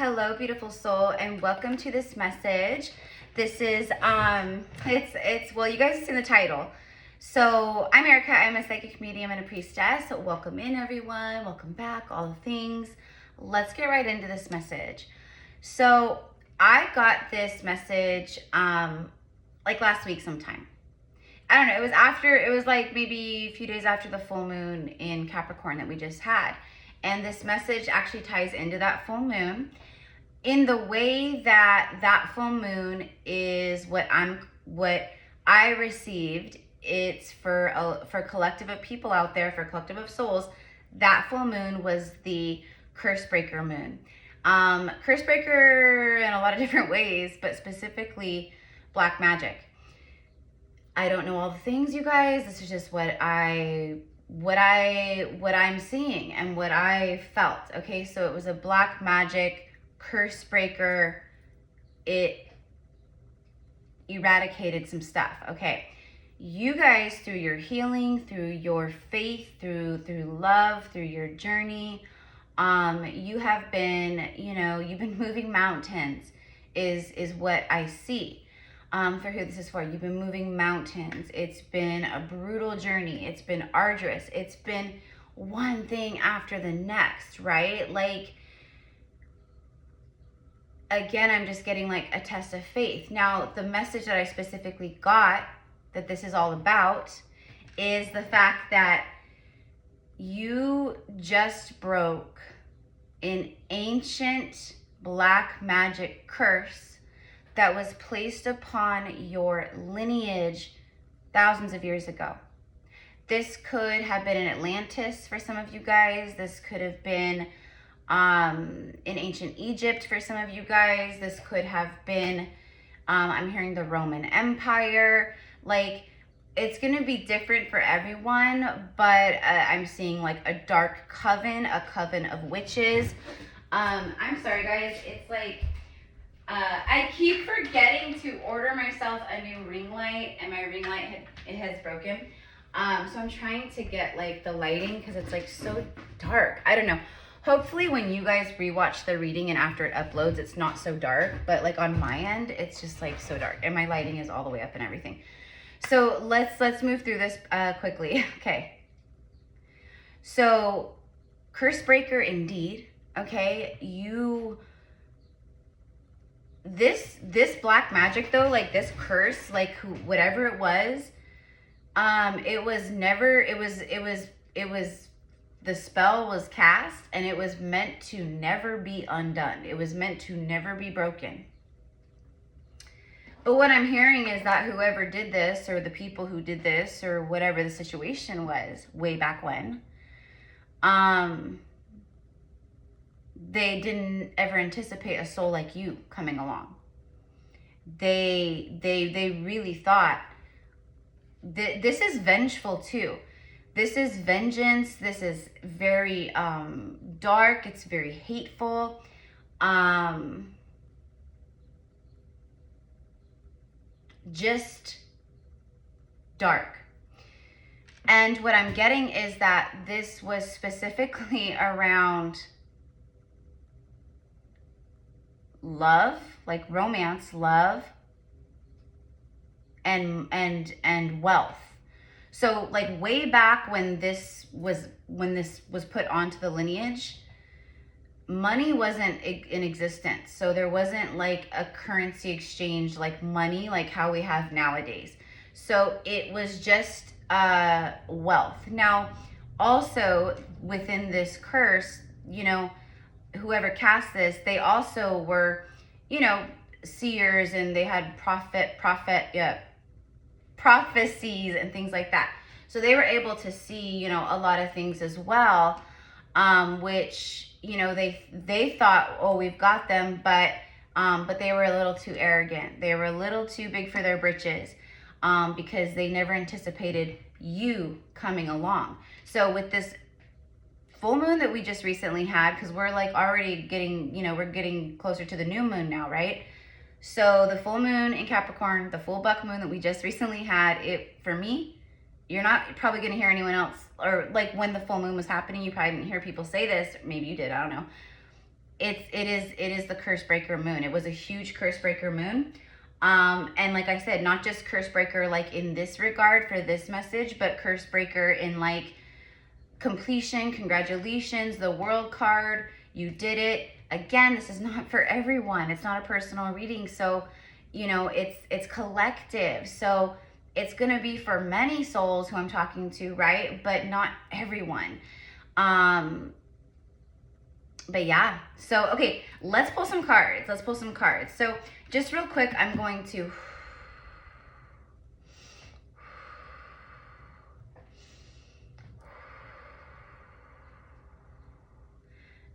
Hello, beautiful soul, and welcome to this message. This is well, you guys have seen the title. So I'm Erica. I'm a psychic medium and a priestess. So welcome in, everyone. Welcome back. All the things. Let's get right into this message. So I got this message like last week sometime. I don't know. It was like maybe a few days after the full moon in Capricorn that we just had. And this message actually ties into that full moon in the way that that full moon is what I received. It's for collective of people out there, for collective of souls. That full moon was the curse breaker moon. Curse breaker in a lot of different ways, but specifically black magic. I don't know all the things, you guys. This is just what I'm seeing and what I felt. Okay, so it was a black magic curse breaker. It eradicated some stuff. Okay, you guys, through your healing, through your faith, through love, through your journey, you have been, you've been moving mountains is what I see. For who this is for. You've been moving mountains. It's been a brutal journey. It's been arduous. It's been one thing after the next, right? Like, again, I'm just getting like a test of faith. Now, the message that I specifically got that this is all about is the fact that you just broke an ancient black magic curse that was placed upon your lineage thousands of years ago. This could have been in Atlantis for some of you guys. This could have been in ancient Egypt for some of you guys. This could have been, I'm hearing the Roman Empire. Like, it's going to be different for everyone, but I'm seeing like a dark coven, a coven of witches. I'm sorry, guys. It's like, I keep forgetting to order myself a new ring light, and my ring light has broken. So I'm trying to get like the lighting because it's like so dark. I don't know. Hopefully when you guys rewatch the reading and after it uploads, it's not so dark. But like on my end, it's just like so dark, and my lighting is all the way up and everything. So let's move through this quickly. Okay. So curse breaker indeed. Okay, this black magic though, like this curse, like whatever it was the spell was cast, and it was meant to never be undone. It was meant to never be broken. But what I'm hearing is that whoever did this, or the people who did this, or whatever the situation was way back when, they didn't ever anticipate a soul like you coming along. They really thought this is vengeful too. This is vengeance. This is very dark. It's very hateful. Just dark. And what I'm getting is that this was specifically around love, like romance, love, and wealth. So like way back when this was put onto the lineage, money wasn't in existence. So there wasn't like a currency exchange like money, like how we have nowadays. So it was just wealth. Now, also within this curse, whoever cast this, they also were, seers, and they had prophecies and things like that. So they were able to see, a lot of things as well, which, they thought, oh, we've got them, but they were a little too arrogant. They were a little too big for their britches, because they never anticipated you coming along. So with this full moon that we just recently had, because we're like already getting, we're getting closer to the new moon now, right? So the full moon in Capricorn, the full buck moon that we just recently had, for me, you're not probably going to hear anyone else, or like when the full moon was happening, you probably didn't hear people say this. Maybe you did, I don't know. it is the curse breaker moon. It was a huge curse breaker moon. And like I said, not just curse breaker like in this regard for this message, but curse breaker in like completion, congratulations, the world card, you did it. Again, this is not for everyone. It's not a personal reading. So, you know, it's collective. So it's going to be for many souls who I'm talking to, right? But not everyone. But yeah, so, okay, let's pull some cards. Let's pull some cards. So just real quick, I'm going to,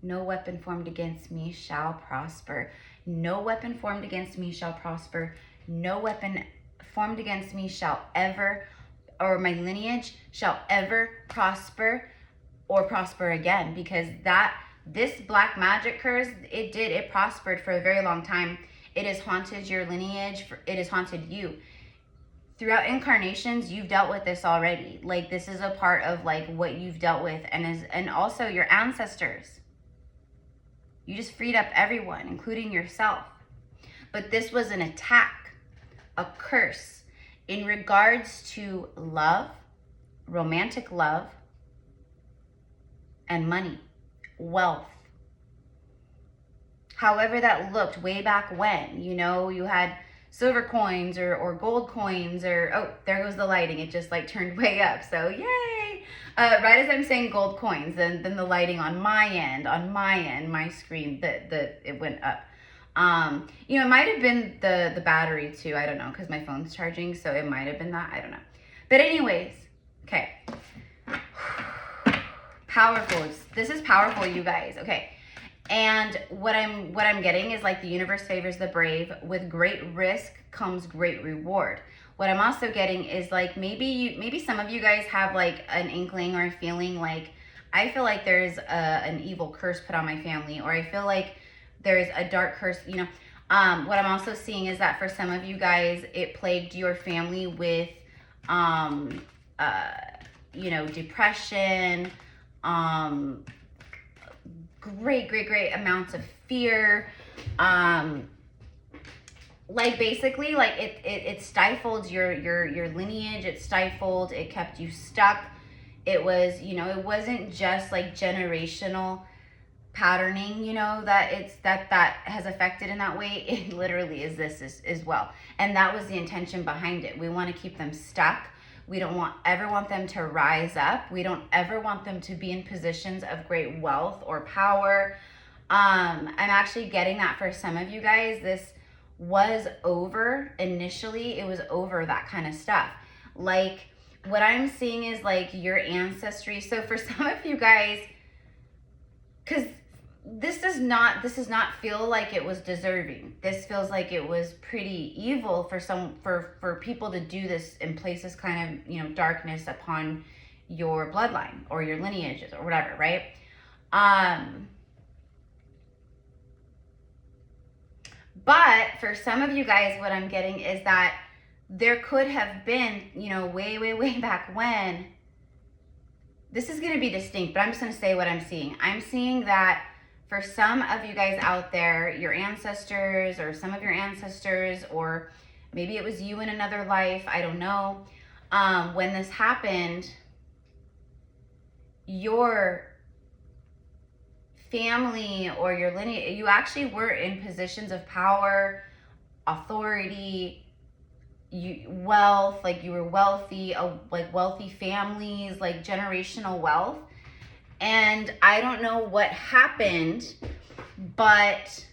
no weapon formed against me shall prosper. No weapon formed against me shall prosper. No weapon formed against me shall ever, or my lineage shall ever prosper or prosper again, because this black magic curse, it prospered for a very long time. It has haunted your lineage. It has haunted you. Throughout incarnations, you've dealt with this already. Like, this is a part of like what you've dealt with, and also your ancestors. You just freed up everyone, including yourself. But this was an attack, a curse in regards to love, romantic love, and money, wealth. However that looked way back when, you know, you had silver coins or gold coins, or, oh, there goes the lighting. It just like turned way up. So yay. Right as I'm saying gold coins, then the lighting on my end, my screen, it went up. You know, it might have been the battery too. I don't know, because my phone's charging. So it might have been that. I don't know. But anyways, okay. Powerful. This is powerful, you guys. Okay. And what I'm getting is like the universe favors the brave. With great risk comes great reward. What I'm also getting is like maybe some of you guys have like an inkling or a feeling like, I feel like there's an evil curse put on my family, or I feel like there's a dark curse, you know. What I'm also seeing is that for some of you guys, it plagued your family with, you know, depression, great amounts of fear, like basically like it stifled your lineage. It kept you stuck. It was, you know, it wasn't just like generational patterning, you know, that has affected in that way. It literally is this as well. And that was the intention behind it. We want to keep them stuck. We don't ever want them to rise up. We don't ever want them to be in positions of great wealth or power. I'm actually getting that for some of you guys. This was over initially. It was over that kind of stuff. Like, what I'm seeing is like your ancestry. So for some of you guys, because this does not feel like it was deserving. This feels like it was pretty evil for people to do this and place this kind of, you know, darkness upon your bloodline or your lineages or whatever, right? But for some of you guys, what I'm getting is that there could have been, you know, way back when. This is going to be distinct, but I'm just going to say what I'm seeing. I'm seeing that for some of you guys out there, your ancestors or some of your ancestors, or maybe it was you in another life, I don't know. When this happened, your family or your lineage, you actually were in positions of power, authority, wealth, like you were wealthy, like wealthy families, like generational wealth. And I don't know what happened, but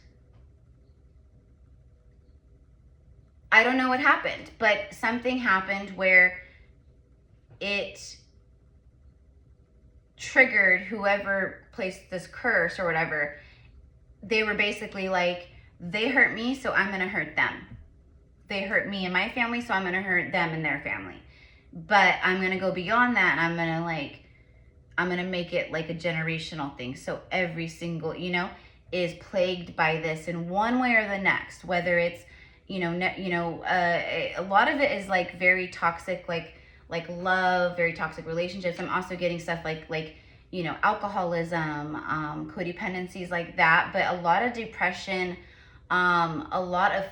something happened where it triggered whoever placed this curse or whatever. They were basically like, they hurt me, so I'm going to hurt them. They hurt me and my family, so I'm going to hurt them and their family. But I'm going to go beyond that, and I'm going to make it like a generational thing. So every single, you know, is plagued by this in one way or the next, whether it's, you know, a lot of it is like very toxic, like love, very toxic relationships. I'm also getting stuff like, you know, alcoholism, codependencies like that, but a lot of depression, a lot of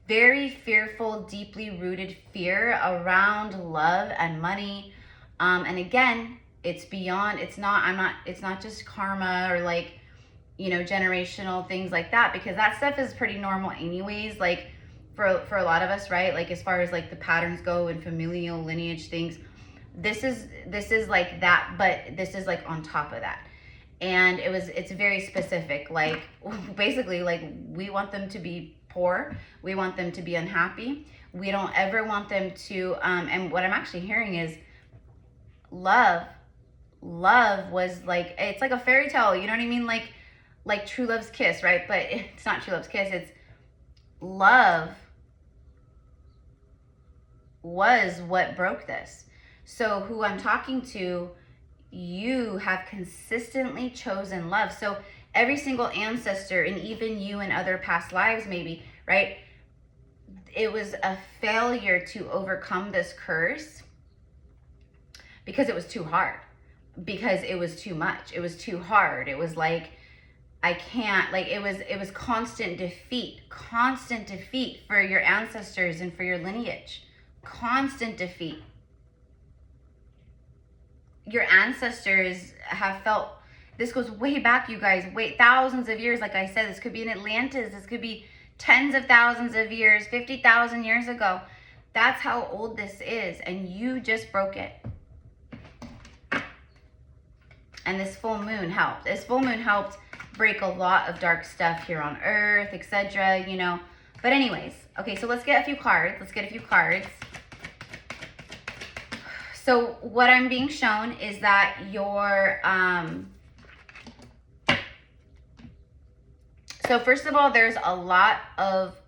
very fearful, deeply rooted fear around love and money. And again, it's beyond, it's not just karma or like, you know, generational things like that, because that stuff is pretty normal anyways, like for a lot of us, right? Like as far as like the patterns go and familial lineage things, this is like that, but this is like on top of that. And it's very specific, like basically like we want them to be poor, we want them to be unhappy, we don't ever want them to and what I'm actually hearing is love was like, it's like a fairy tale, you know what I mean, like true love's kiss, right? But it's not true love's kiss, it's love was what broke this. So who I'm talking to, you have consistently chosen love. So every single ancestor, and even you in other past lives maybe, right? It was a failure to overcome this curse because it was too hard, because it was too much, it was too hard. It was like, I can't, like it was constant defeat for your ancestors and for your lineage. Constant defeat. Your ancestors have felt, this goes way back, you guys, thousands of years. Like I said, this could be in Atlantis, this could be tens of thousands of years, 50,000 years ago. That's how old this is, and you just broke it. And this full moon helped. This full moon helped break a lot of dark stuff here on Earth, etc., you know. But anyways, okay, so let's get a few cards. So what I'm being shown is that your, so first of all, there's a lot of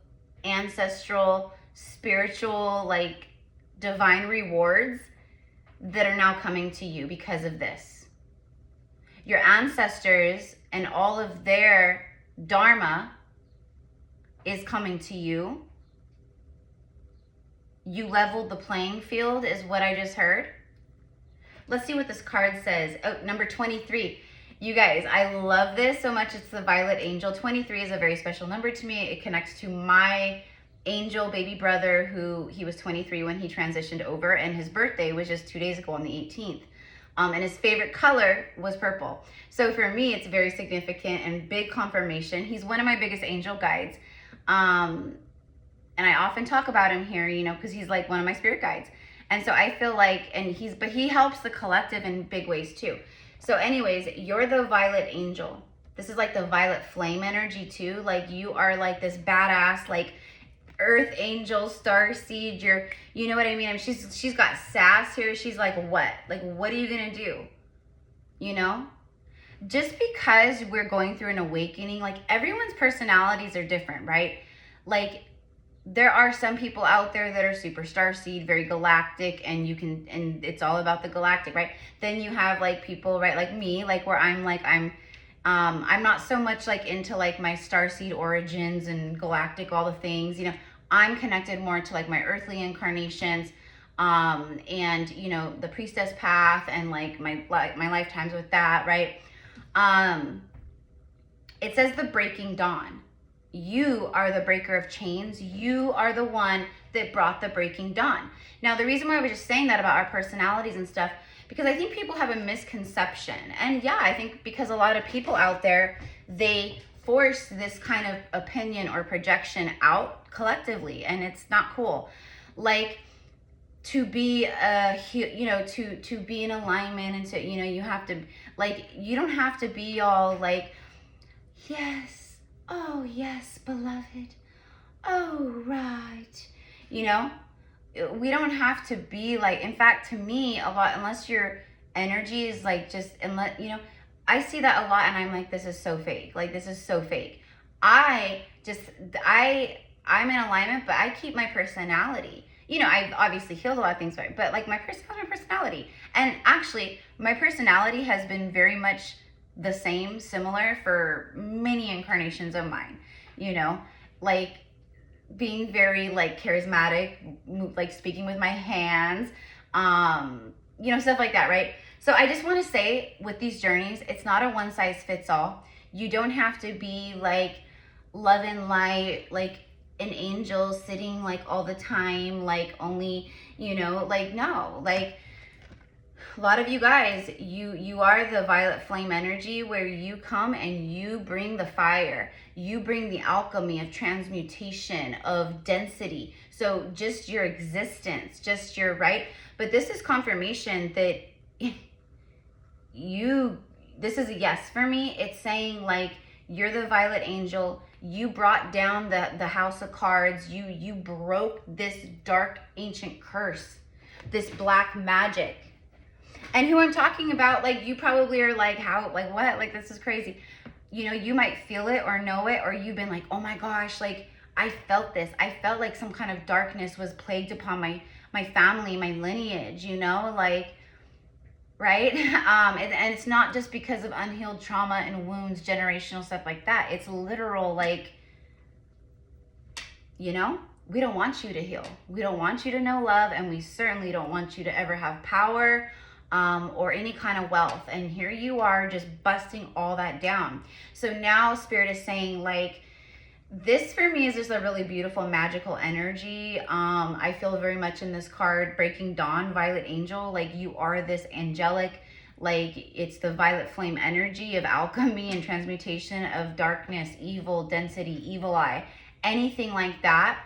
ancestral, spiritual, like divine rewards that are now coming to you because of this. Your ancestors and all of their dharma is coming to you. You leveled the playing field is what I just heard. Let's see what this card says. Oh, number 23. You guys, I love this so much. It's the Violet Angel. 23 is a very special number to me. It connects to my angel baby brother, who he was 23 when he transitioned over, and his birthday was just 2 days ago on the 18th. And his favorite color was purple. So for me, it's very significant and big confirmation. He's one of my biggest angel guides. And I often talk about him here, you know, because he's like one of my spirit guides. And so I feel like, but he helps the collective in big ways too. So anyways, you're the Violet Angel. This is like the violet flame energy too. Like you are like this badass, like earth angel, star seed. You know what I mean? And she's got sass here. She's like, what? Like, what are you going to do? You know? Just because we're going through an awakening, like everyone's personalities are different, right? Like, there are some people out there that are super starseed, very galactic, and it's all about the galactic, right? Then you have like people, right, like me, like where I'm not so much like into like my starseed origins and galactic, all the things, you know. I'm connected more to like my earthly incarnations, and you know, the priestess path and like my lifetimes with that, right? It says the breaking dawn. You are the breaker of chains. You are the one that brought the breaking dawn. Now, the reason why I was just saying that about our personalities and stuff, because I think people have a misconception. And yeah, I think because a lot of people out there, they force this kind of opinion or projection out collectively, and it's not cool. Like, to be to be in alignment, and to, you know, you have to, like, you don't have to be all like, yes, oh yes, beloved, oh right, you know. We don't have to be like, in fact, to me, a lot, unless your energy is like just, unless, you know, I see that a lot, and I'm like, this is so fake. Like, this is so fake. I'm in alignment, but I keep my personality. You know, I've obviously healed a lot of things, but like my personality. And actually, my personality has been very much the same, similar for many incarnations of mine. You know, like being very like charismatic, like speaking with my hands, you know, stuff like that, right? So I just want to say with these journeys, it's not a one size fits all. You don't have to be like love and light, like an angel sitting like all the time, like only, you know, like no, like a lot of you guys, you are the violet flame energy where you come and you bring the fire. You bring the alchemy of transmutation, of density. So just your existence, just your, right? But this is confirmation that this is a yes for me. It's saying like, you're the violet angel. You brought down the house of cards. You broke this dark ancient curse, this black magic. And who I'm talking about, like, you probably are like, how, like, what? Like, this is crazy. You know, you might feel it or know it, or you've been like, oh my gosh, like, I felt this. I felt like some kind of darkness was plagued upon my family, my lineage, you know, like, right? And it's not just because of unhealed trauma and wounds, generational stuff like that. It's literal, like, you know, we don't want you to heal. We don't want you to know love, and we certainly don't want you to ever have power or any kind of wealth. And here you are just busting all that down. So now Spirit is saying, like, this for me is just a really beautiful magical energy. I feel very much in this card, Breaking Dawn, Violet Angel, like you are this angelic, like it's the violet flame energy of alchemy and transmutation of darkness, evil, density, evil eye, anything like that.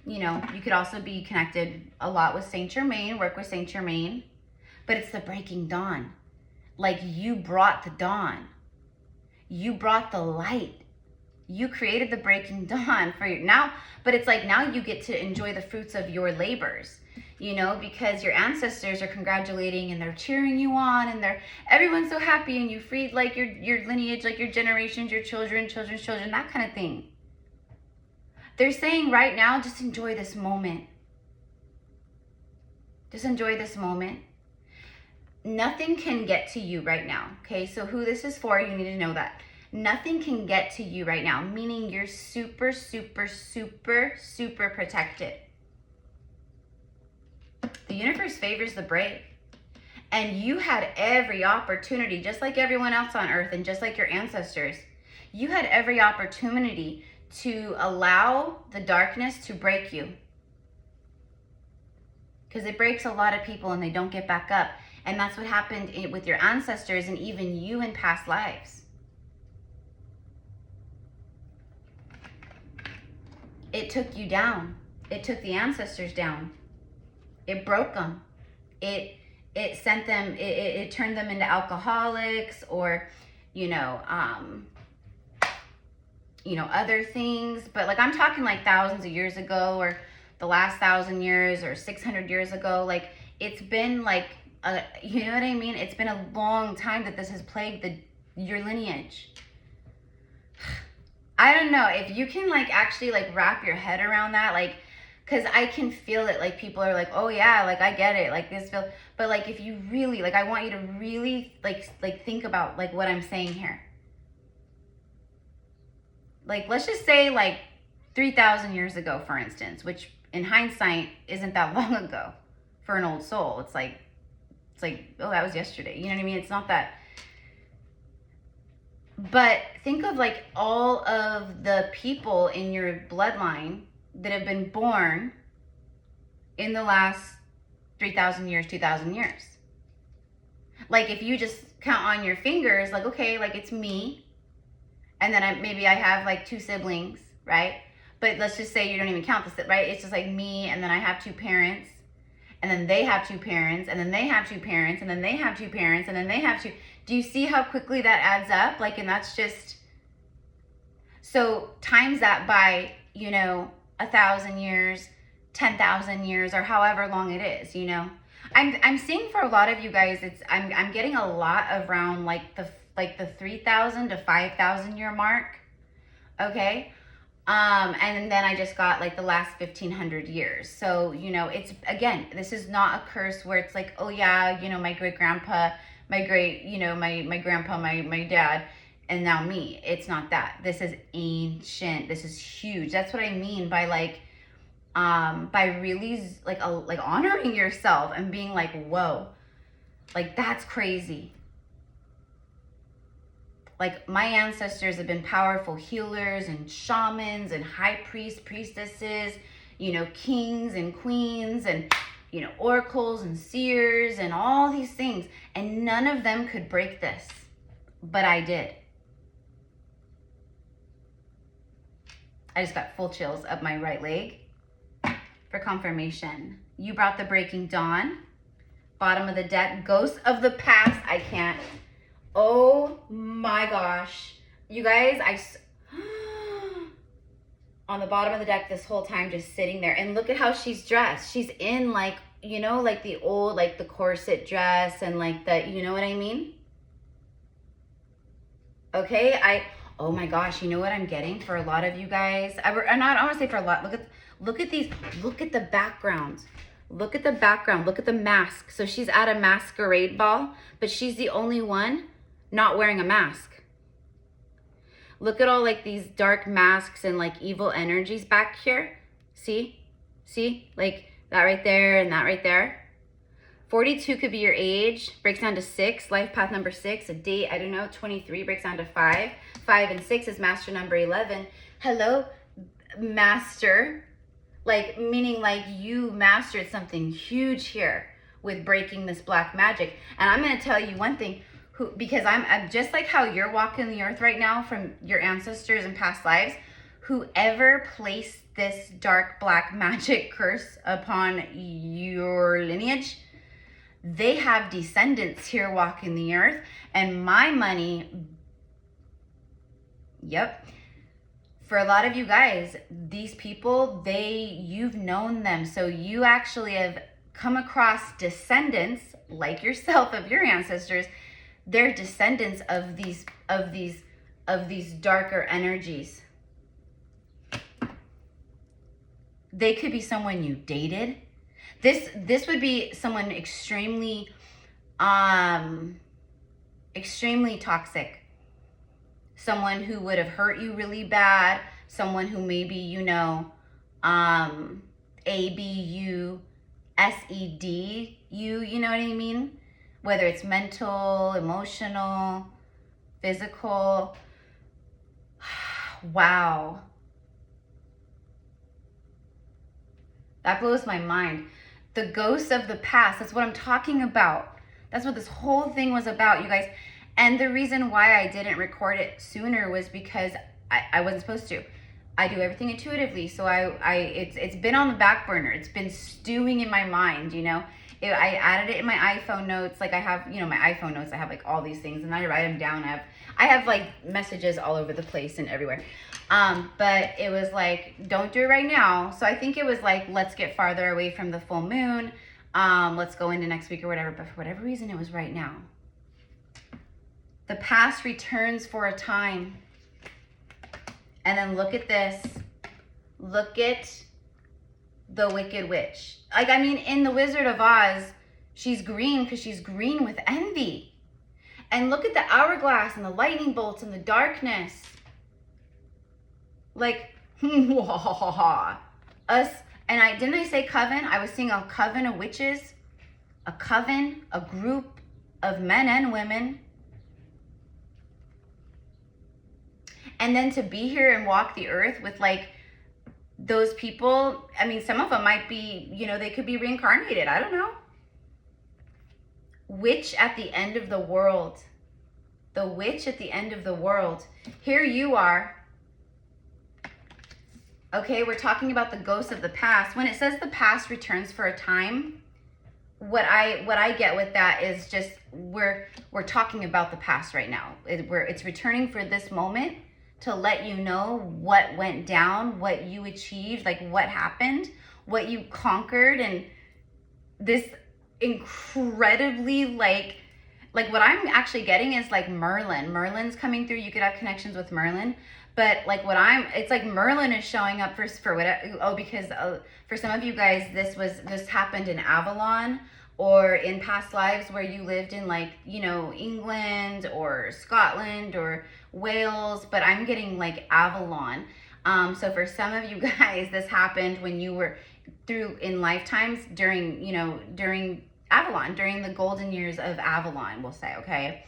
You know, you could also be connected a lot with Saint Germain, work with Saint Germain, but it's the breaking dawn. Like you brought the dawn. You brought the light. You created the breaking dawn for you now, but it's like now you get to enjoy the fruits of your labors, you know, because your ancestors are congratulating and they're cheering you on and everyone's so happy and you freed like your lineage, like your generations, your children's children, that kind of thing. They're saying right now, just enjoy this moment. Just enjoy this moment. Nothing can get to you right now, okay? So who this is for, you need to know that. Nothing can get to you right now, meaning you're super, super, super, super protected. The universe favors the brave. And you had every opportunity, just like everyone else on earth and just like your ancestors, you had every opportunity to allow the darkness to break you. Because it breaks a lot of people and they don't get back up. And that's what happened with your ancestors and even you in past lives. It took you down. It took the ancestors down. It broke them. It sent them, it turned them into alcoholics or, you know, other things. But like, I'm talking like thousands of years ago or the last 1,000 years or 600 years ago. Like, it's been like, you know what I mean? It's been a long time that this has plagued your lineage. I don't know if you can like actually like wrap your head around that, like, cause I can feel it. Like people are like, oh yeah, like I get it. Like this feel, but like if you really, like I want you to really like think about like what I'm saying here. Like let's just say like 3,000 years ago, for instance, which in hindsight isn't that long ago for an old soul. It's like, oh, that was yesterday. You know what I mean? It's not that. But think of like all of the people in your bloodline that have been born in the last 3,000 years, 2,000 years. Like if you just count on your fingers, like, okay, like it's me. And then maybe I have like 2 siblings, right? But let's just say you don't even count this, right? It's just like me, and then I have 2 parents, and then they have 2 parents, and then they have 2 parents, and then they have 2 parents, and then they have 2. Do you see how quickly that adds up? Like, and that's just, so times that by, you know, 1,000 years, 10,000 years, or however long it is, you know. I'm seeing for a lot of you guys, I'm getting a lot around like the 3,000 to 5,000 year mark, okay? And then I just got like the last 1,500 years. So, you know, it's, again, this is not a curse where it's like, oh yeah, you know, my great grandpa, my great, you know, my grandpa, my dad, and now me. It's not that. This is ancient. This is huge. That's what I mean by like, by really like honoring yourself and being like, whoa, Like, that's crazy. Like, my ancestors have been powerful healers and shamans and high priests, priestesses, you know, kings and queens and, you know, oracles and seers and all these things. And none of them could break this, but I did. I just got full chills up my right leg for confirmation. You brought the breaking dawn. Bottom of the deck, ghosts of the past. I can't. Oh my gosh. You guys, on the bottom of the deck this whole time, just sitting there. And look at how she's dressed. She's in like, you know, like the old, like the corset dress and like the, you know what I mean? Okay, oh my gosh, you know what I'm getting for a lot of you guys? I want to say for a lot, look at these, look at the background. Look at the background, look at the mask. So she's at a masquerade ball, but she's the only one not wearing a mask. Look at all like these dark masks and like evil energies back here. See? Like that right there and that right there. 42 could be your age, breaks down to 6, life path number 6, a date, I don't know, 23 breaks down to 5. 5 and 6 is master number 11. Hello, master. Like, meaning like you mastered something huge here with breaking this black magic. And I'm going to tell you one thing, because I'm just like how you're walking the earth right now from your ancestors and past lives, whoever placed this dark black magic curse upon your lineage, they have descendants here walking the earth. And my money, yep, for a lot of you guys, these people, you've known them. So you actually have come across descendants like yourself of your ancestors. They're descendants of these darker energies. They could be someone you dated. This would be someone extremely toxic. Someone who would have hurt you really bad. Someone who maybe, you know, ABU, SED, you know what I mean? Whether it's mental, emotional, physical. Wow. That blows my mind. The ghosts of the past, that's what I'm talking about. That's what this whole thing was about, you guys. And the reason why I didn't record it sooner was because I wasn't supposed to. I do everything intuitively, so it's been on the back burner. It's been stewing in my mind, you know. I added it in my iPhone notes. Like I have, you know, my iPhone notes, I have like all these things and I write them down. I have like messages all over the place and everywhere. But it was like, don't do it right now. So I think it was like, let's get farther away from the full moon. Let's go into next week or whatever. But for whatever reason, it was right now. The past returns for a time. And then look at this. Look at the Wicked Witch. Like, I mean, in the Wizard of Oz, she's green because she's green with envy. And look at the hourglass and the lightning bolts and the darkness. Like, us. And didn't I say coven? I was seeing a coven of witches. A coven, a group of men and women. And then to be here and walk the earth with like those people, I mean, some of them might be, you know, they could be reincarnated. I don't know. Witch at the end of the world. The witch at the end of the world. Here you are. Okay, we're talking about the ghosts of the past. When it says the past returns for a time, what I get with that is just we're talking about the past right now. It's returning for this moment to let you know what went down, what you achieved, like what happened, what you conquered, and this incredibly like what I'm actually getting is like Merlin. Merlin's coming through. You could have connections with Merlin. But like it's like Merlin is showing up for whatever, because for some of you guys, this happened in Avalon or in past lives where you lived in like, you know, England or Scotland or Wales, but I'm getting like Avalon. So for some of you guys, this happened when you were in lifetimes during Avalon, during the golden years of Avalon, we'll say, okay?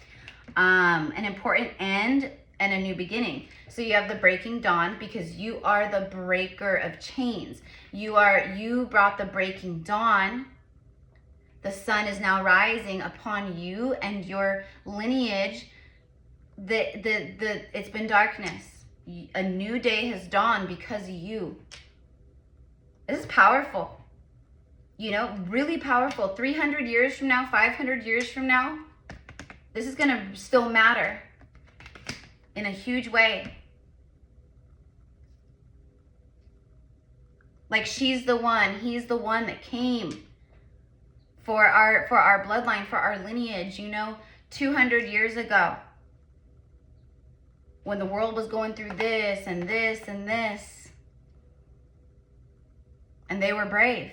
An important end and a new beginning. So you have the breaking dawn because you are the breaker of chains. You brought the breaking dawn. The sun is now rising upon you and your lineage. It's been darkness. A new day has dawned because of you. This is powerful. You know, really powerful. 300 years from now, 500 years from now, this is going to still matter in a huge way. Like, she's the one, he's the one that came for our bloodline, for our lineage, you know, 200 years ago. When the world was going through this and this and this. And they were brave.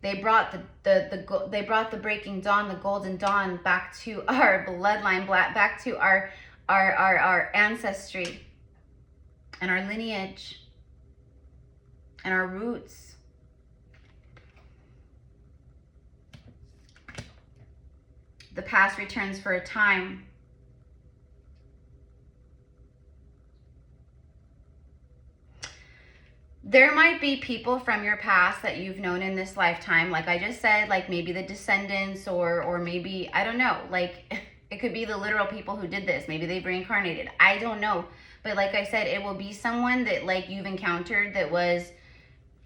They brought they brought the breaking dawn, the golden dawn, back to our bloodline, back to our ancestry and our lineage and our roots. The past returns for a time. There might be people from your past that you've known in this lifetime, like I just said, like maybe the descendants or maybe, I don't know, like it could be the literal people who did this. Maybe they've reincarnated. I don't know. But like I said, it will be someone that like you've encountered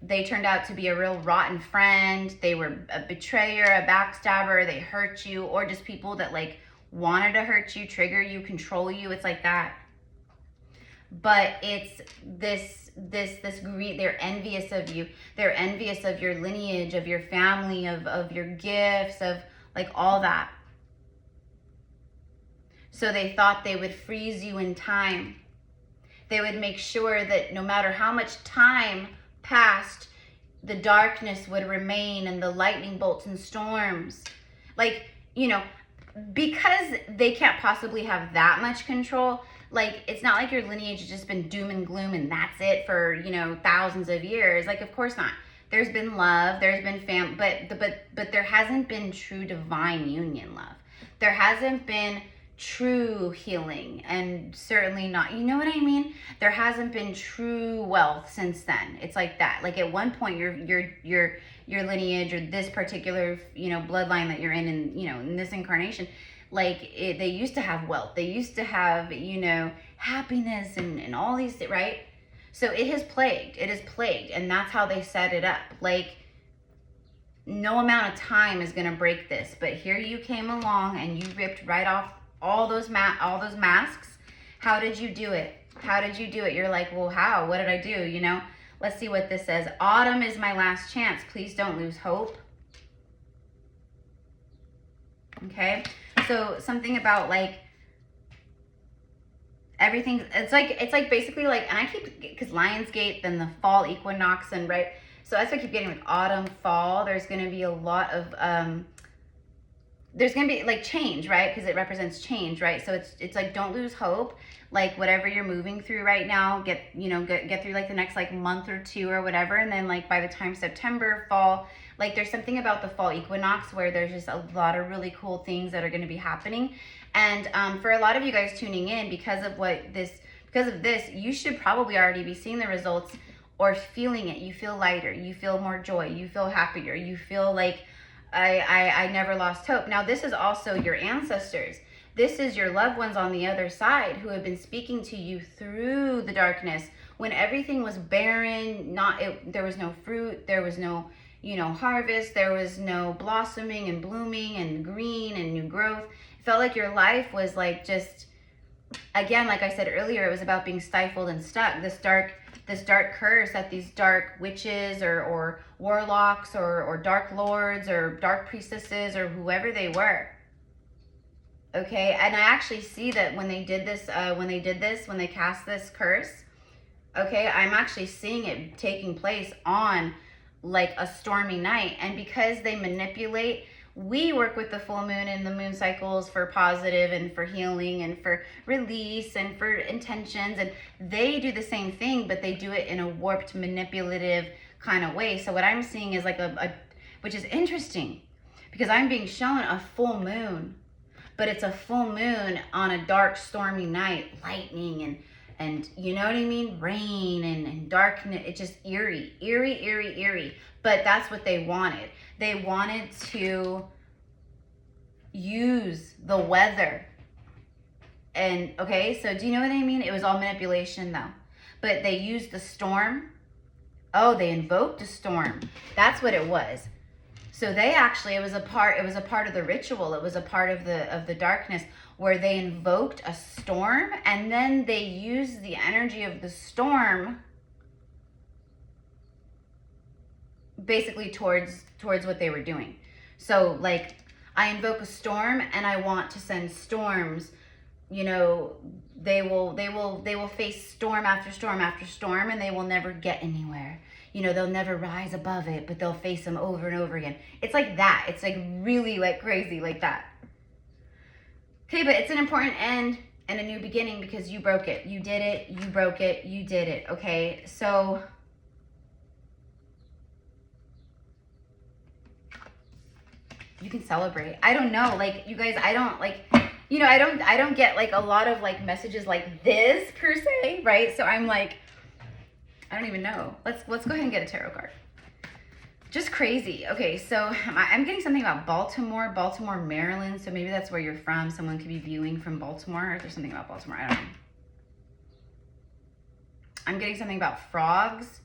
they turned out to be a real rotten friend. They were a betrayer, a backstabber, they hurt you, or just people that like wanted to hurt you, trigger you, control you. It's like that. But it's this greed. They're envious of you. They're envious of your lineage, of your family, of your gifts, of like all that. So they thought they would freeze you in time. They would make sure that no matter how much time passed, the darkness would remain and the lightning bolts and storms. Like, you know, because they can't possibly have that much control. Like, it's not like your lineage has just been doom and gloom and that's it for, you know, thousands of years. Like, of course not. There's been love, there's been but there hasn't been true divine union love. There hasn't been true healing, and certainly not, you know what I mean? There hasn't been true wealth since then. It's like that. Like, at one point your lineage or this particular, you know, bloodline that you're in, you know, in this incarnation, like they used to have wealth. They used to have, you know, happiness and all these, right? So it is plagued, and that's how they set it up. Like, no amount of time is going to break this, but here you came along and you ripped right off all those masks. How did you do it? How did you do it? You're like, well, how? What did I do? You know, let's see what this says. Autumn is my last chance. Please don't lose hope. Okay. So something about like everything, it's like basically like, and I keep, because Lionsgate, then the fall equinox, and right, so that's what I keep getting with autumn, fall. There's going to be a lot of there's going to be like change, right? Because it represents change, right? So it's like, don't lose hope. Like, whatever you're moving through right now, get through like the next like month or two or whatever, and then like by the time September, fall, like there's something about the fall equinox where there's just a lot of really cool things that are going to be happening. And for a lot of you guys tuning in, because of this, you should probably already be seeing the results or feeling it. You feel lighter, you feel more joy, you feel happier, you feel like I never lost hope. Now, this is also your ancestors. This is your loved ones on the other side who have been speaking to you through the darkness when everything was barren. There was no fruit, there was no, you know, harvest, there was no blossoming and blooming and green and new growth. It felt like your life was like just, again, like I said earlier, it was about being stifled and stuck. This dark curse that these dark witches or warlocks or dark lords or dark priestesses or whoever they were. Okay, and I actually see that when they did this, when they cast this curse, okay, I'm actually seeing it taking place on like a stormy night. And because they manipulate, we work with the full moon and the moon cycles for positive and for healing and for release and for intentions, and they do the same thing, but they do it in a warped, manipulative kind of way. So what I'm seeing is like which is interesting because I'm being shown a full moon, but it's a full moon on a dark, stormy night, lightning and you know what I mean? Rain and darkness. It's just eerie, eerie, eerie, eerie. But that's what they wanted. They wanted to use the weather. And okay, so do you know what I mean? It was all manipulation though. But they used the storm. Oh, they invoked a storm. That's what it was. So they actually, it was a part of the ritual. It was a part of the darkness where they invoked a storm, and then they used the energy of the storm basically towards what they were doing. So like, I invoke a storm and I want to send storms. You know, they will face storm after storm after storm, and they will never get anywhere. You know, they'll never rise above it, but they'll face them over and over again. It's like that. It's like really like crazy like that. Okay, but it's an important end and a new beginning because you broke it. You did it. You broke it. You did it. Okay, so you can celebrate. I don't know, like you guys, I don't like, you know, I don't get like a lot of like messages like this per se, right? So I'm like, I don't even know. Let's go ahead and get a tarot card. Just crazy. Okay, so I'm getting something about Baltimore, Maryland. So maybe that's where you're from. Someone could be viewing from Baltimore. Or there's something about Baltimore. I don't know. I'm getting something about frogs.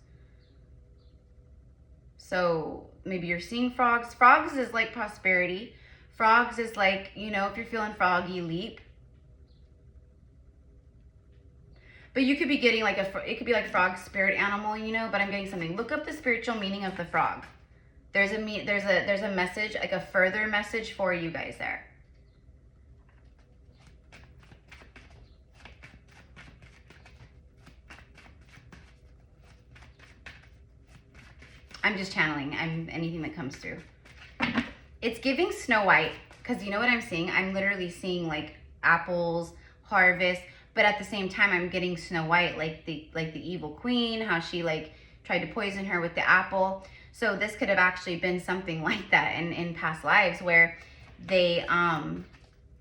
So maybe you're seeing frogs. Frogs is like prosperity. Frogs is like, you know, if you're feeling froggy, leap. But you could be getting like it could be like frog spirit animal, you know, but I'm getting something. Look up the spiritual meaning of the frog. There's a message, like a further message for you guys there. I'm just channeling. I'm anything that comes through. It's giving Snow White, because you know what I'm seeing? I'm literally seeing like apples, harvest, but at the same time I'm getting Snow White, like the evil queen, how she like tried to poison her with the apple. So this could have actually been something like that in past lives where they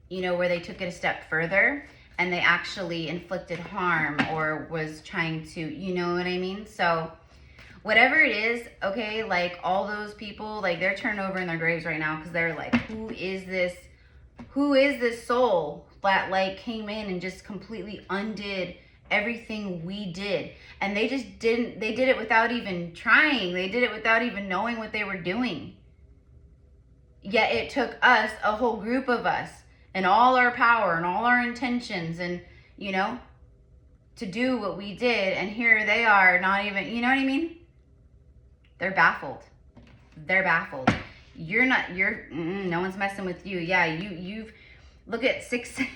you know, where they took it a step further and they actually inflicted harm or was trying to, you know what I mean? So whatever it is, okay, like all those people, like they're turned over in their graves right now because they're like, who is this soul that like came in and just completely undid everything we did? And they just did it without even trying. They did it without even knowing what they were doing. Yet it took us, a whole group of us, and all our power and all our intentions and, you know, to do what we did. And here they are, not even, you know what I mean? They're baffled. They're baffled. No one's messing with you. Yeah, you've, look at 6-6.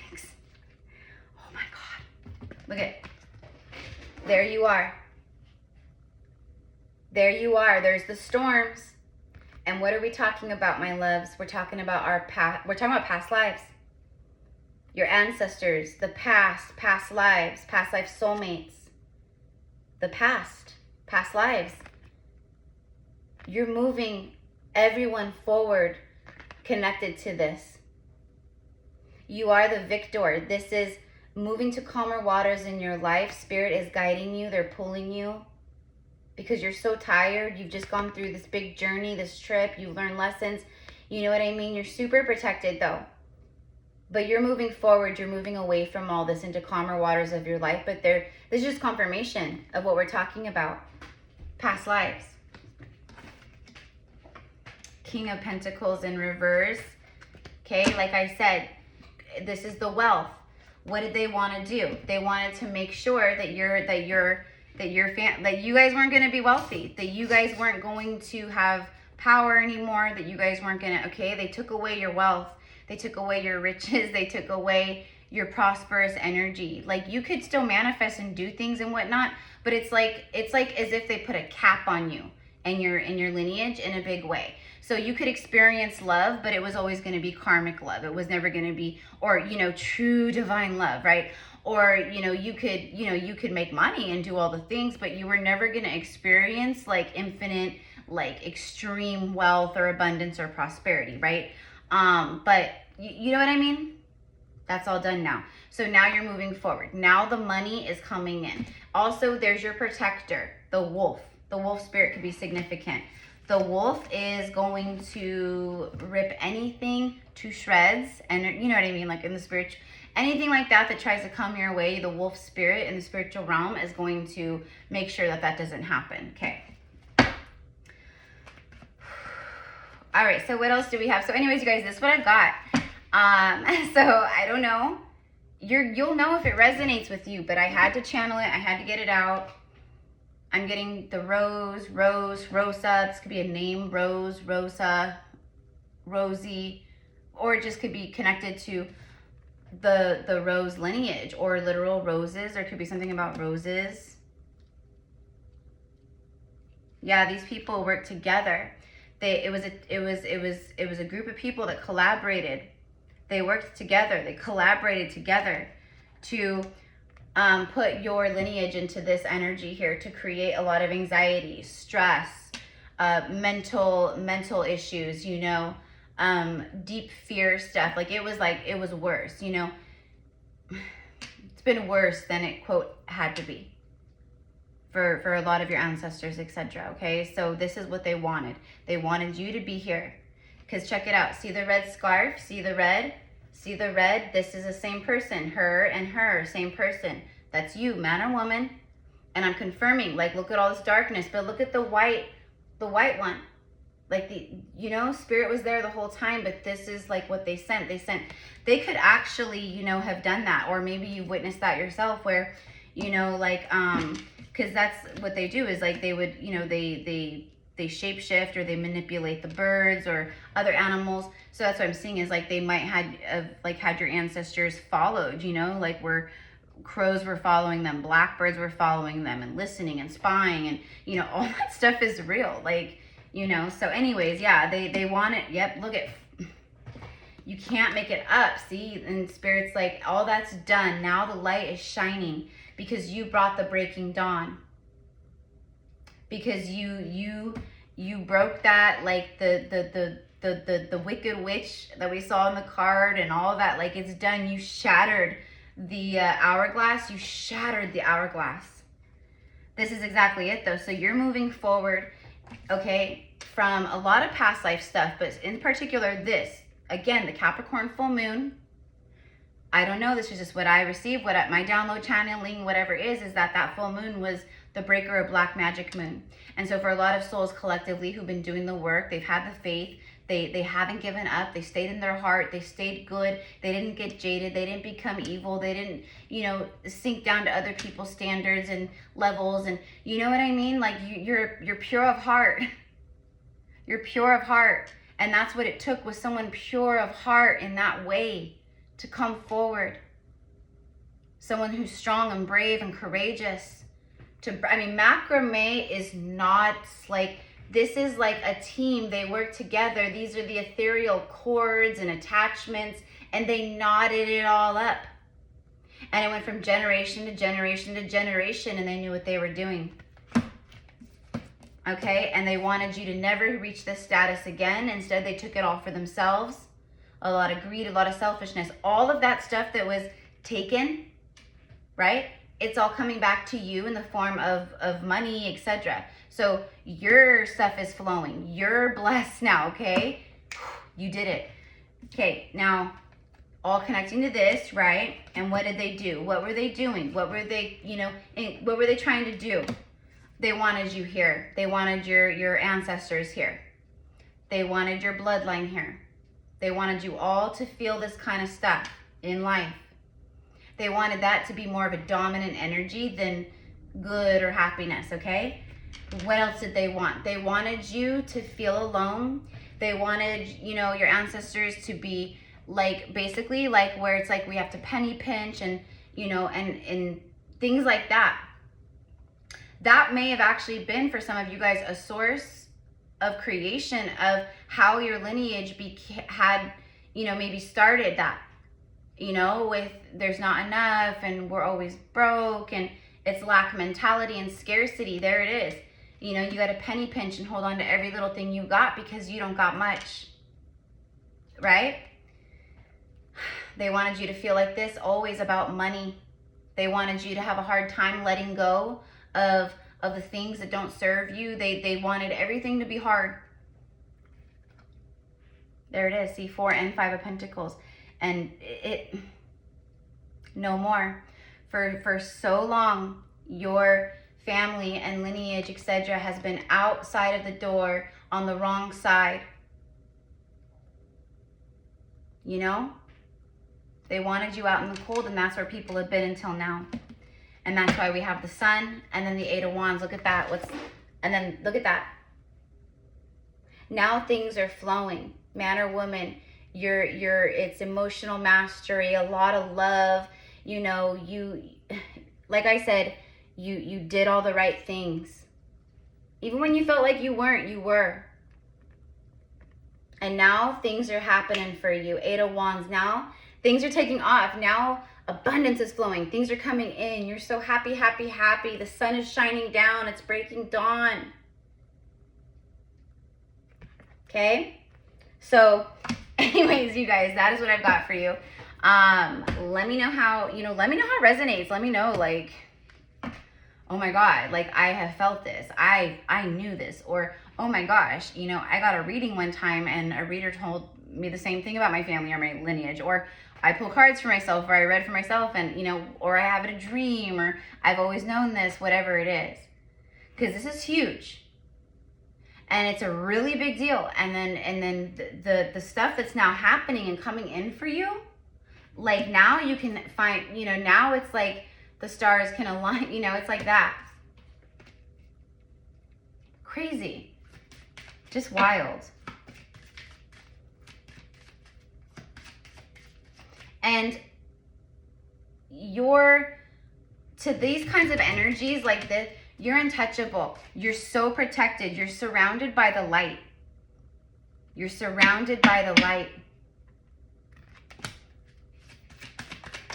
Oh my God. Look at, there you are. There you are. There's the storms. And what are we talking about, my loves? We're talking about our past. We're talking about past lives. Your ancestors, the past lives, past life soulmates. The past lives. You're moving everyone forward connected to this. You are the victor. This is moving to calmer waters in your life. Spirit is guiding you. They're pulling you because you're so tired. You've just gone through this big journey, this trip. You've learned lessons. You know what I mean? You're super protected though. But you're moving forward. You're moving away from all this into calmer waters of your life. But this is just confirmation of what we're talking about. Past lives. King of Pentacles in reverse. Okay, like I said, this is the wealth. What did they want to do? They wanted to make sure that you guys weren't going to be wealthy, that you guys weren't going to have power anymore, that you guys weren't going to, okay, they took away your wealth, they took away your riches, they took away your prosperous energy. Like you could still manifest and do things and whatnot, but it's like as if they put a cap on you and in your lineage in a big way. So you could experience love, but it was always going to be karmic love. It was never going to be, or, you know, true divine love, right? Or, you know, you could make money and do all the things, but you were never going to experience like infinite like extreme wealth or abundance or prosperity, right? But you know what I mean? That's all done now. So now you're moving forward. Now the money is coming in. Also, there's your protector, the wolf. The wolf spirit could be significant. The wolf is going to rip anything to shreds, and you know what I mean, like in the spiritual, anything like that that tries to come your way, the wolf spirit in the spiritual realm is going to make sure that that doesn't happen. Okay. All right, so what else do we have? So anyways, you guys, this is what I've got. So I don't know. You'll know if it resonates with you, but I had to channel it. I had to get it out. I'm getting the Rose, Rosa. This could be a name, Rose, Rosa, Rosie, or it just could be connected to the Rose lineage or literal roses, or it could be something about roses. Yeah, these people work together. It was a group of people that collaborated. They worked together. They collaborated together to put your lineage into this energy here to create a lot of anxiety, stress, mental issues, you know, deep fear stuff. Like it was worse, you know. It's been worse than it, quote, had to be for a lot of your ancestors, etc. Okay, so this is what they wanted. They wanted you to be here. Because check it out. See the red scarf? See the red? See the red? This is the same person. Her and her, same person. That's you, man or woman. And I'm confirming, like, look at all this darkness, but look at the white one. Like, you know, spirit was there the whole time, but this is like what they sent. They could actually, you know, have done that. Or maybe you witnessed that yourself where, you know, like, because that's what they do is like they would, you know, they shapeshift or they manipulate the birds or other animals. So that's what I'm seeing is like they might had your ancestors followed, you know, like where crows were following them, blackbirds were following them and listening and spying and, you know, all that stuff is real. Like, you know, so anyways, yeah, they want it. Yep, look at, you can't make it up. See, and spirit's like, all that's done. Now the light is shining because you brought the breaking dawn. Because you broke that, like the wicked witch that we saw in the card and all of that, like it's done. You shattered the hourglass. You shattered the hourglass. This is exactly it though. So you're moving forward, okay, from a lot of past life stuff, but in particular this, again, the Capricorn full moon. I don't know, this is just what I received, what my download channeling, whatever is that full moon was the breaker of black magic moon. And so for a lot of souls collectively who've been doing the work, they've had the faith, they haven't given up, they stayed in their heart, they stayed good, they didn't get jaded, they didn't become evil, they didn't, you know, sink down to other people's standards and levels, and you know what I mean? Like you're pure of heart. You're pure of heart. And that's what it took, was someone pure of heart in that way to come forward. Someone who's strong and brave and courageous. I mean, macrame is not like, this is like a team. They work together. These are the ethereal cords and attachments, and they knotted it all up. And it went from generation to generation to generation, and they knew what they were doing. Okay, and they wanted you to never reach this status again. Instead, they took it all for themselves. A lot of greed, a lot of selfishness, all of that stuff that was taken, right? It's all coming back to you in the form of money, etc. So your stuff is flowing. You're blessed now, okay? You did it. Okay, now all connecting to this, right? And what did they do? What were they doing? What were they, you know, what were they trying to do? They wanted you here. They wanted your ancestors here. They wanted your bloodline here. They wanted you all to feel this kind of stuff in life. They wanted that to be more of a dominant energy than good or happiness, okay? What else did they want? They wanted you to feel alone. They wanted, you know, your ancestors to be like, basically like where it's like we have to penny pinch and, you know, and things like that. That may have actually been for some of you guys a source of creation of how your lineage had, you know, maybe started that, you know, with there's not enough and we're always broke and it's lack mentality and scarcity. There it is. You know, you got to penny pinch and hold on to every little thing you got because you don't got much, right? They wanted you to feel like this, always about money. They wanted you to have a hard time letting go of the things that don't serve you. They wanted everything to be hard. There it is, see, 4 and 5 of Pentacles. And it no more. For so long, your family and lineage, etc., has been outside of the door on the wrong side. You know? They wanted you out in the cold, and that's where people have been until now. And that's why we have the Sun and then the 8 of Wands. Look at that. And then look at that. Now things are flowing. Man or woman, it's emotional mastery, a lot of love. You know, like I said, you did all the right things. Even when you felt like you weren't, you were. And now things are happening for you. 8 of Wands. Now things are taking off. Now abundance is flowing. Things are coming in. You're so happy, happy, happy. The sun is shining down. It's breaking dawn. Okay? So, anyways, you guys, that is what I've got for you. Let me know how, let me know how it resonates. Let me know, like, oh my God, like, I have felt this. I knew this. Or, oh my gosh, I got a reading one time and a reader told me the same thing about my family or my lineage. Or I pull cards for myself, or I read for myself, and, or I have a dream, or I've always known this, whatever it is. Because this is huge. And it's a really big deal. And then the stuff that's now happening and coming in for you, like now you can find, now it's like the stars can align, it's like that. Crazy. Just wild. And to these kinds of energies like this, you're untouchable. You're so protected. You're surrounded by the light. You're surrounded by the light.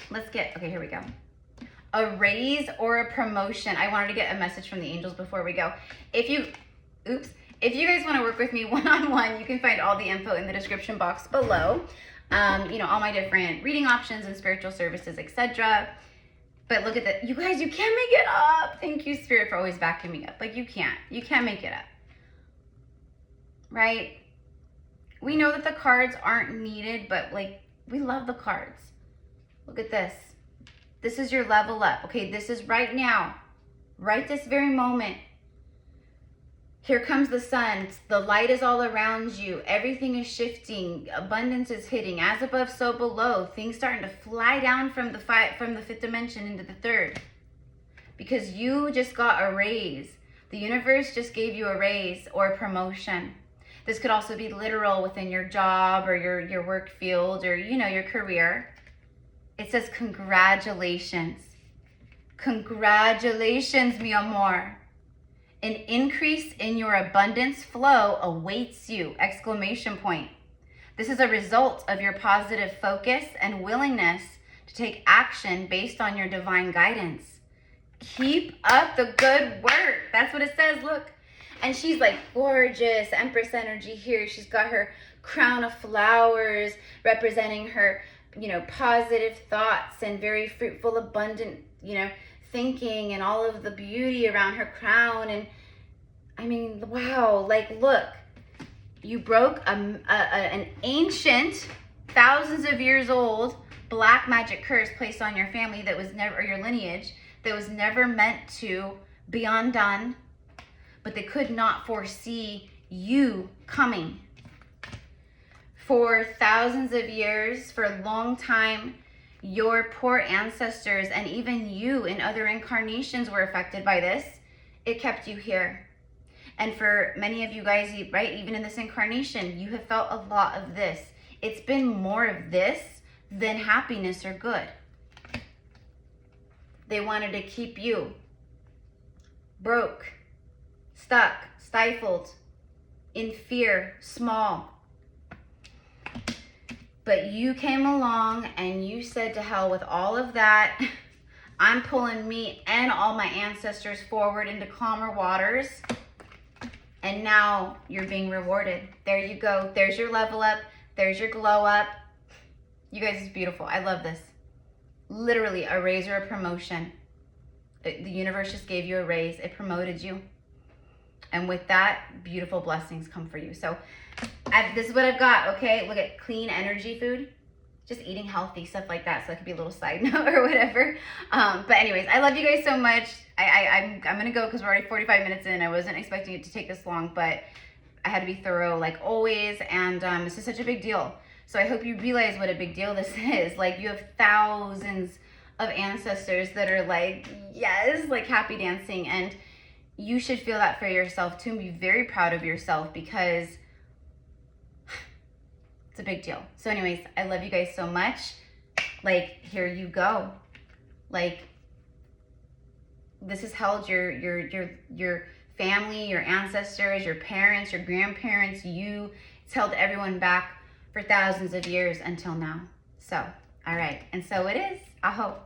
Okay, here we go. A raise or a promotion. I wanted to get a message from the angels before we go. If you guys want to work with me one-on-one, you can find all the info in the description box below. All my different reading options and spiritual services, etc. But look at that. You guys, you can't make it up. Thank you, Spirit, for always backing me up. Like, you can't make it up. Right? We know that the cards aren't needed, but, like, we love the cards. Look at this. This is your level up. Okay, this is right now. Right this very moment. Here comes the sun. The light is all around you. Everything is shifting. Abundance is hitting. As above, so below. Things starting to fly down from the 5th dimension into the 3rd. Because you just got a raise. The universe just gave you a raise or a promotion. This could also be literal within your job or your work field or, your career. It says congratulations. Congratulations, mi amor. An increase in your abundance flow awaits you! Exclamation point. This is a result of your positive focus and willingness to take action based on your divine guidance. Keep up the good work. That's what it says, look. And she's like gorgeous, Empress energy here. She's got her crown of flowers representing her, positive thoughts and very fruitful, abundant, thinking and all of the beauty around her crown. And I mean, wow, like, look, you broke an ancient, thousands of years old black magic curse placed on your family that was never, or your lineage, that was never meant to be undone, but they could not foresee you coming. For thousands of years, for a long time, your poor ancestors and even you in other incarnations were affected by this. It kept you here. And for many of you guys, right, even in this incarnation, you have felt a lot of this. It's been more of this than happiness or good. They wanted to keep you broke, stuck, stifled, in fear, small. But you came along and you said, to hell with all of that. I'm pulling me and all my ancestors forward into calmer waters. And now you're being rewarded. There you go. There's your level up. There's your glow up. You guys, it's beautiful. I love this. Literally a raise or a promotion. The universe just gave you a raise. It promoted you. And with that, beautiful blessings come for you. So this is what I've got, okay? Look at clean energy food. Just eating healthy, stuff like that. So that could be a little side note or whatever. But anyways, I love you guys so much. I'm going to go because we're already 45 minutes in. I wasn't expecting it to take this long, but I had to be thorough like always. And this is such a big deal. So I hope you realize what a big deal this is. Like, you have thousands of ancestors that are like, yes, like happy dancing. And you should feel that for yourself too and be very proud of yourself because it's a big deal. So anyways, I love you guys so much. Like, here you go. Like, this has held your family, your ancestors, your parents, your grandparents, you. It's held everyone back for thousands of years until now. So, all right. And so it is. I hope.